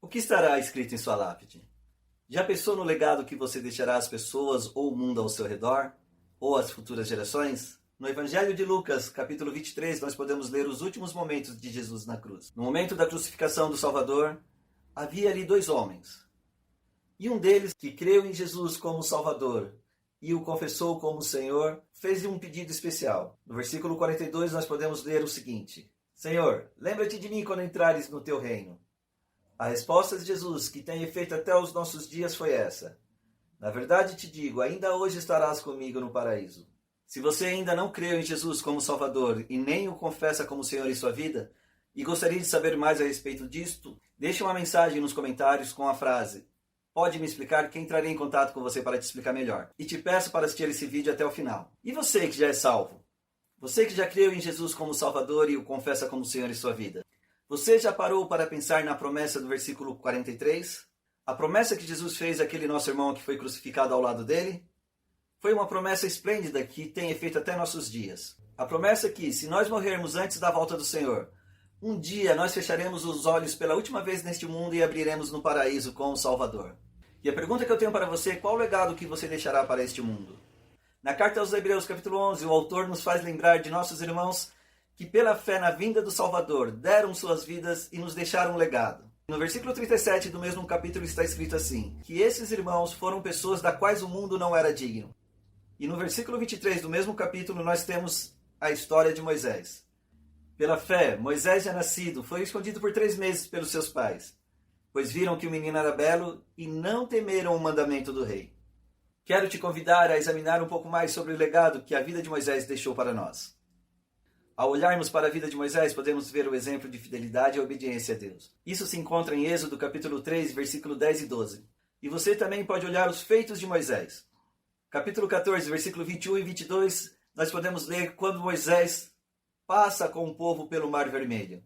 O que estará escrito em sua lápide? Já pensou no legado que você deixará às pessoas ou o mundo ao seu redor? Ou às futuras gerações? No Evangelho de Lucas, capítulo 23, nós podemos ler os últimos momentos de Jesus na cruz. No momento da crucificação do Salvador, havia ali dois homens. E um deles, que creu em Jesus como Salvador e o confessou como Senhor, fez-lhe um pedido especial. No versículo 42 nós podemos ler o seguinte: Senhor, lembra-te de mim quando entrares no teu reino. A resposta de Jesus, que tem efeito até os nossos dias, foi essa: na verdade te digo, ainda hoje estarás comigo no paraíso. Se você ainda não creu em Jesus como Salvador e nem o confessa como Senhor em sua vida, e gostaria de saber mais a respeito disto, deixe uma mensagem nos comentários com a frase: pode me explicar, que entrarei em contato com você para te explicar melhor. E te peço para assistir esse vídeo até o final. E você que já é salvo? Você que já creu em Jesus como Salvador e o confessa como Senhor em sua vida? Você já parou para pensar na promessa do versículo 43? A promessa que Jesus fez àquele nosso irmão que foi crucificado ao lado dele? Foi uma promessa esplêndida que tem efeito até nossos dias. A promessa que, se nós morrermos antes da volta do Senhor, um dia nós fecharemos os olhos pela última vez neste mundo e abriremos no paraíso com o Salvador. E a pergunta que eu tenho para você: qual o legado que você deixará para este mundo? Na carta aos Hebreus, capítulo 11, o autor nos faz lembrar de nossos irmãos que pela fé na vinda do Salvador deram suas vidas e nos deixaram um legado. No versículo 37 do mesmo capítulo está escrito assim: que esses irmãos foram pessoas da quais o mundo não era digno. E no versículo 23 do mesmo capítulo nós temos a história de Moisés. Pela fé, Moisés já nascido foi escondido por 3 meses pelos seus pais, pois viram que o menino era belo e não temeram o mandamento do rei. Quero te convidar a examinar um pouco mais sobre o legado que a vida de Moisés deixou para nós. Ao olharmos para a vida de Moisés, podemos ver o exemplo de fidelidade e obediência a Deus. Isso se encontra em Êxodo capítulo 3, versículo 10 e 12. E você também pode olhar os feitos de Moisés. Capítulo 14, versículo 21 e 22, nós podemos ler quando Moisés passa com o povo pelo Mar Vermelho.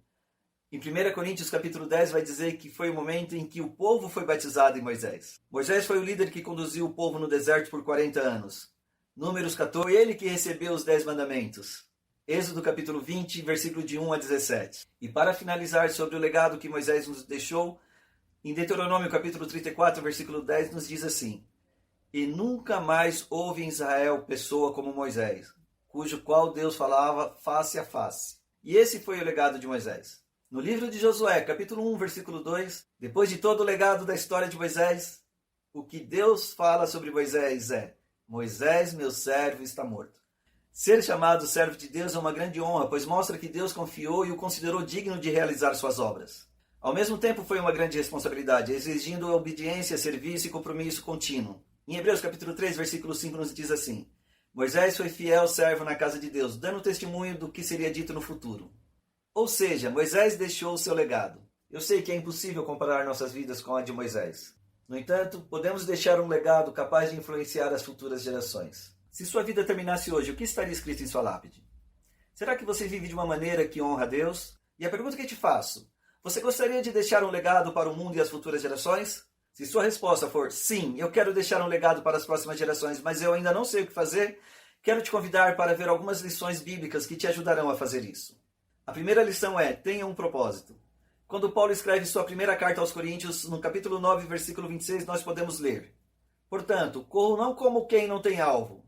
Em 1 Coríntios capítulo 10 vai dizer que foi o momento em que o povo foi batizado em Moisés. Moisés foi o líder que conduziu o povo no deserto por 40 anos. Números 14, foi ele que recebeu os 10 mandamentos. Êxodo capítulo 20, versículo de 1 a 17. E para finalizar sobre o legado que Moisés nos deixou, em Deuteronômio capítulo 34, versículo 10, nos diz assim: e nunca mais houve em Israel pessoa como Moisés, cujo qual Deus falava face a face. E esse foi o legado de Moisés. No livro de Josué, capítulo 1, versículo 2, depois de todo o legado da história de Moisés, o que Deus fala sobre Moisés é: Moisés, meu servo, está morto. Ser chamado servo de Deus é uma grande honra, pois mostra que Deus confiou e o considerou digno de realizar suas obras. Ao mesmo tempo, foi uma grande responsabilidade, exigindo obediência, serviço e compromisso contínuo. Em Hebreus capítulo 3, versículo 5 nos diz assim: Moisés foi fiel servo na casa de Deus, dando testemunho do que seria dito no futuro. Ou seja, Moisés deixou o seu legado. Eu sei que é impossível comparar nossas vidas com a de Moisés. No entanto, podemos deixar um legado capaz de influenciar as futuras gerações. Se sua vida terminasse hoje, o que estaria escrito em sua lápide? Será que você vive de uma maneira que honra a Deus? E a pergunta que te faço: você gostaria de deixar um legado para o mundo e as futuras gerações? Se sua resposta for sim, eu quero deixar um legado para as próximas gerações, mas eu ainda não sei o que fazer, quero te convidar para ver algumas lições bíblicas que te ajudarão a fazer isso. A primeira lição é: tenha um propósito. Quando Paulo escreve sua primeira carta aos Coríntios, no capítulo 9, versículo 26, nós podemos ler: portanto, corro não como quem não tem alvo,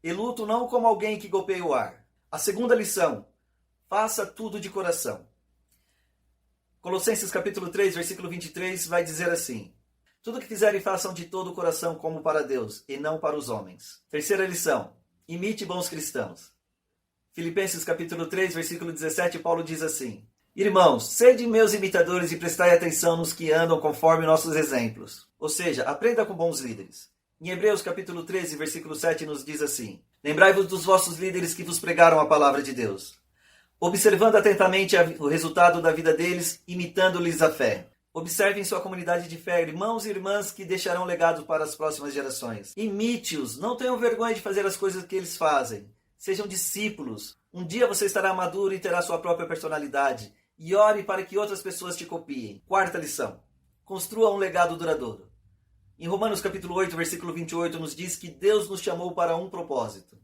e luto não como alguém que golpeia o ar. A segunda lição: faça tudo de coração. Colossenses capítulo 3, versículo 23 vai dizer assim: tudo que fizerem façam de todo o coração como para Deus, e não para os homens. Terceira lição: imite bons cristãos. Filipenses capítulo 3, versículo 17, Paulo diz assim: irmãos, sede meus imitadores e prestai atenção nos que andam conforme nossos exemplos. Ou seja, aprenda com bons líderes. Em Hebreus capítulo 13, versículo 7 nos diz assim: lembrai-vos dos vossos líderes que vos pregaram a palavra de Deus, observando atentamente o resultado da vida deles, imitando-lhes a fé. Observem sua comunidade de fé, irmãos e irmãs que deixarão legado para as próximas gerações. Imite-os, não tenham vergonha de fazer as coisas que eles fazem. Sejam discípulos. Um dia você estará maduro e terá sua própria personalidade. E ore para que outras pessoas te copiem. Quarta lição: construa um legado duradouro. Em Romanos capítulo 8, versículo 28, nos diz que Deus nos chamou para um propósito.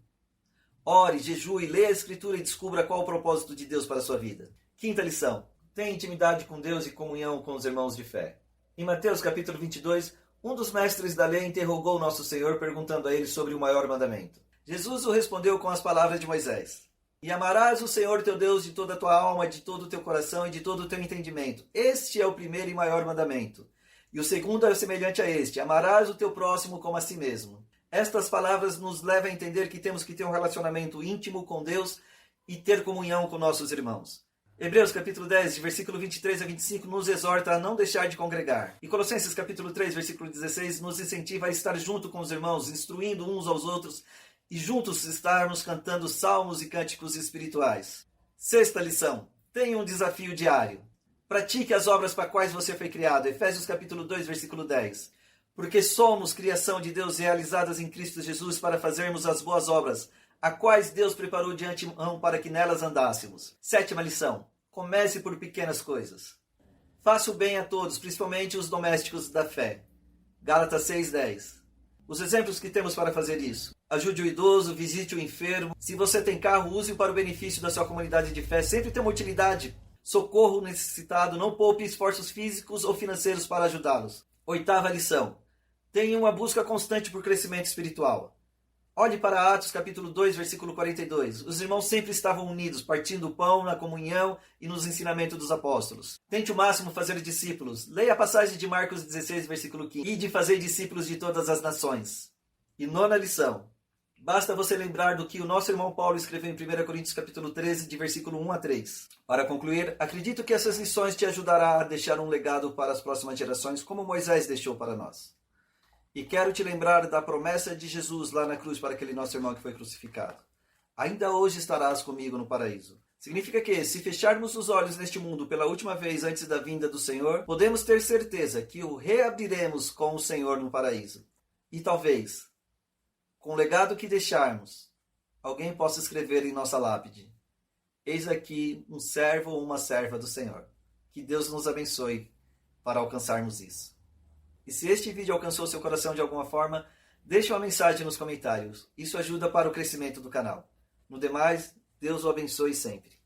Ore, jejue, leia a Escritura e descubra qual o propósito de Deus para a sua vida. Quinta lição: tenha intimidade com Deus e comunhão com os irmãos de fé. Em Mateus capítulo 22, um dos mestres da lei interrogou nosso Senhor, perguntando a ele sobre o maior mandamento. Jesus o respondeu com as palavras de Moisés. E amarás o Senhor teu Deus de toda a tua alma, de todo o teu coração e de todo o teu entendimento. Este é o primeiro e maior mandamento. E o segundo é semelhante a este. Amarás o teu próximo como a si mesmo. Estas palavras nos levam a entender que temos que ter um relacionamento íntimo com Deus e ter comunhão com nossos irmãos. Hebreus capítulo 10, de versículo 23 a 25, nos exorta a não deixar de congregar. E Colossenses capítulo 3, versículo 16, nos incentiva a estar junto com os irmãos, instruindo uns aos outros e juntos estarmos cantando salmos e cânticos espirituais. Sexta lição. Tenha um desafio diário. Pratique as obras para quais você foi criado. Efésios capítulo 2, versículo 10. Porque somos criação de Deus realizadas em Cristo Jesus para fazermos as boas obras, a quais Deus preparou de antemão para que nelas andássemos. Sétima lição. Comece por pequenas coisas. Faça o bem a todos, principalmente os domésticos da fé. Gálatas 6:10. Os exemplos que temos para fazer isso. Ajude o idoso, visite o enfermo. Se você tem carro, use-o para o benefício da sua comunidade de fé. Sempre tem uma utilidade. Socorro o necessitado. Não poupe esforços físicos ou financeiros para ajudá-los. Oitava lição. Tenha uma busca constante por crescimento espiritual. Olhe para Atos capítulo 2, versículo 42. Os irmãos sempre estavam unidos, partindo o pão na comunhão e nos ensinamentos dos apóstolos. Tente o máximo fazer discípulos. Leia a passagem de Marcos 16, versículo 15. E de fazer discípulos de todas as nações. E nona lição. Basta você lembrar do que o nosso irmão Paulo escreveu em 1 Coríntios capítulo 13, de versículo 1 a 3. Para concluir, acredito que essas lições te ajudarão a deixar um legado para as próximas gerações, como Moisés deixou para nós. E quero te lembrar da promessa de Jesus lá na cruz para aquele nosso irmão que foi crucificado. Ainda hoje estarás comigo no paraíso. Significa que, se fecharmos os olhos neste mundo pela última vez antes da vinda do Senhor, podemos ter certeza que o reabriremos com o Senhor no paraíso. E talvez, com o legado que deixarmos, alguém possa escrever em nossa lápide: eis aqui um servo ou uma serva do Senhor. Que Deus nos abençoe para alcançarmos isso. E se este vídeo alcançou seu coração de alguma forma, deixe uma mensagem nos comentários. Isso ajuda para o crescimento do canal. No demais, Deus o abençoe sempre.